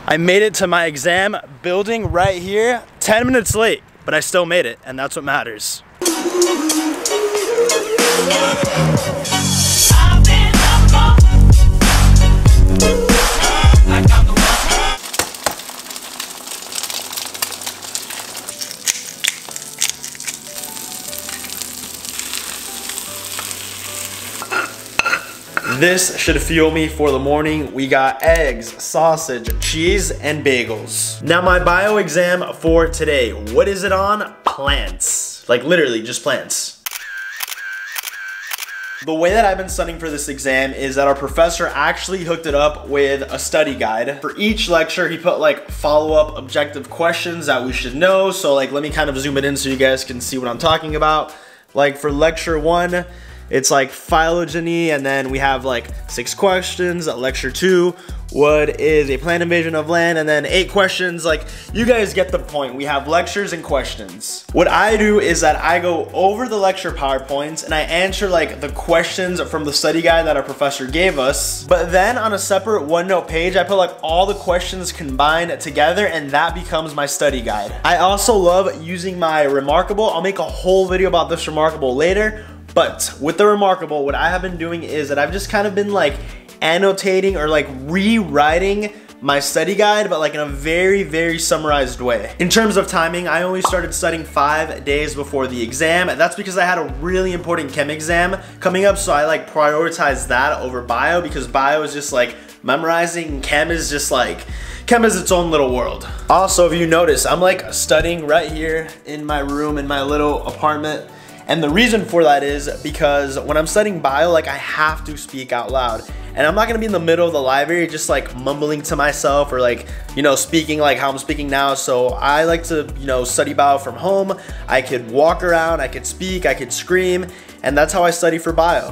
I made it to my exam building right here, 10 minutes late, but I still made it, and that's what matters. This should fuel me for the morning. We got eggs, sausage, cheese, and bagels. Now my bio exam for today, what is it on? Plants. Like literally just plants. The way that I've been studying for this exam is that our professor actually hooked it up with a study guide. For each lecture, he put like follow-up objective questions that we should know. So like, let me kind of zoom it in so you guys can see what I'm talking about. Like for lecture 1, it's like phylogeny, and then we have like 6 questions. Lecture 2, what is a planned invasion of land? And then 8 questions. Like, you guys get the point. We have lectures and questions. What I do is that I go over the lecture PowerPoints and I answer like the questions from the study guide that our professor gave us. But then on a separate OneNote page, I put like all the questions combined together, and that becomes my study guide. I also love using my Remarkable. I'll make a whole video about this Remarkable later. But with the Remarkable, what I have been doing is that I've just kind of been like annotating or like rewriting my study guide, but like in a very, very summarized way. In terms of timing, I only started studying 5 days before the exam. That's because I had a really important chem exam coming up, so I like prioritized that over bio, because bio is just like memorizing, and chem is just like, chem is its own little world. Also, if you notice, I'm like studying right here in my room, in my little apartment. And the reason for that is because when I'm studying bio, like I have to speak out loud. And I'm not gonna be in the middle of the library just like mumbling to myself or like, you know, speaking like how I'm speaking now. So I like to, you know, study bio from home. I could walk around, I could speak, I could scream, and that's how I study for bio.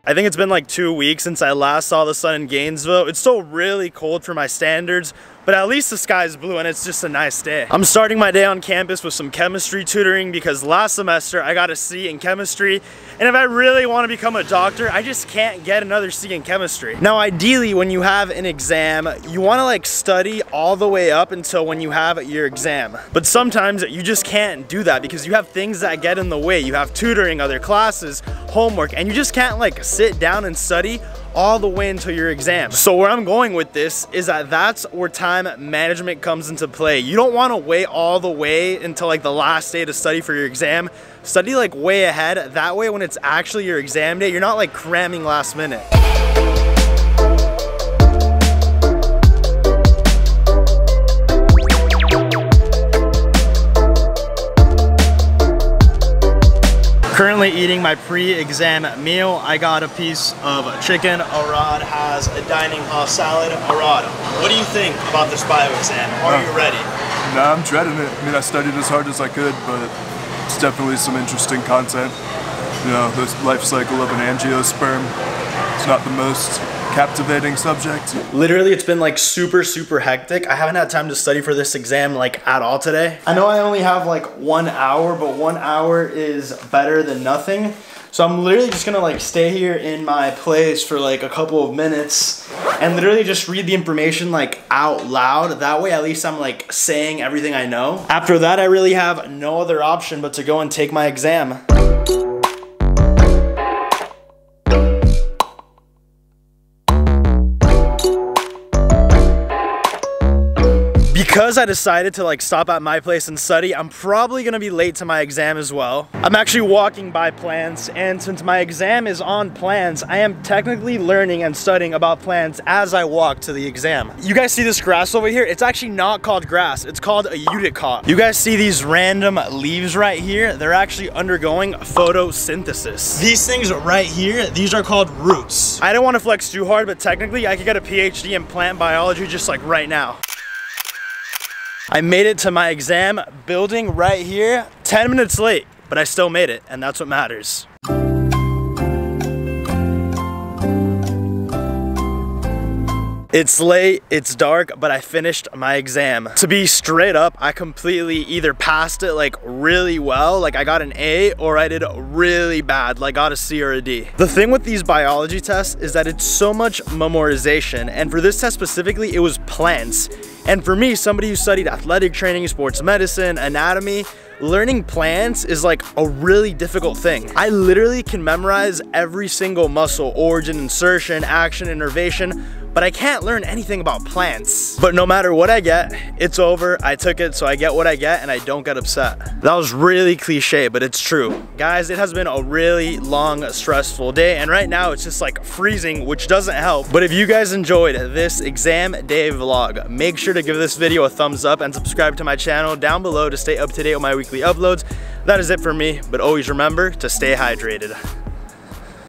I think it's been like 2 weeks since I last saw the sun in Gainesville. It's still really cold for my standards, but at least the sky is blue and it's just a nice day. I'm starting my day on campus with some chemistry tutoring because last semester I got a C in chemistry, and if I really want to become a doctor, I just can't get another C in chemistry. Now ideally, when you have an exam, you want to like study all the way up until when you have your exam. But sometimes you just can't do that because you have things that get in the way. You have tutoring, other classes, homework, and you just can't like sit down and study all the way until your exam. So where I'm going with this is that that's where time management comes into play. You don't want to wait all the way until like the last day to study for your exam. Study like way ahead. That way when it's actually your exam day, you're not like cramming last minute. Currently eating my pre-exam meal. I got a piece of chicken. Arad has a dining hall salad. Arad, what do you think about this bio exam? Are you ready? Nah, I'm dreading it. I mean, I studied as hard as I could, but it's definitely some interesting content. You know, the life cycle of an angiosperm. It's not the most captivating subject. Literally, it's been like super hectic. I haven't had time to study for this exam like at all today. I know I only have like 1 hour, but 1 hour is better than nothing. So I'm literally just gonna like stay here in my place for like a couple of minutes and literally just read the information like out loud. That way at least I'm like saying everything I know. After that, I really have no other option but to go and take my exam. Because I decided to like stop at my place and study, I'm probably gonna be late to my exam as well. I'm actually walking by plants, and since my exam is on plants, I am technically learning and studying about plants as I walk to the exam. You guys see this grass over here? It's actually not called grass, it's called a eudicote. You guys see these random leaves right here? They're actually undergoing photosynthesis. These things right here, these are called roots. I don't want to flex too hard, but technically I could get a PhD in plant biology just like right now. I made it to my exam building right here, 10 minutes late, but I still made it, and that's what matters. It's late, it's dark, but I finished my exam. To be straight up, I completely either passed it like really well, like I got an A, or I did really bad, like got a C or a D. The thing with these biology tests is that it's so much memorization, and for this test specifically, it was plants. And for me, somebody who studied athletic training, sports medicine, anatomy, learning plants is like a really difficult thing. I literally can memorize every single muscle, origin, insertion, action, innervation, but I can't learn anything about plants. But no matter what I get, it's over, I took it, so I get what I get and I don't get upset. That was really cliche, but it's true. Guys, it has been a really long, stressful day, and right now it's just like freezing, which doesn't help. But if you guys enjoyed this exam day vlog, make sure to give this video a thumbs up and subscribe to my channel down below to stay up to date with my weekly uploads. That is it for me, but always remember to stay hydrated.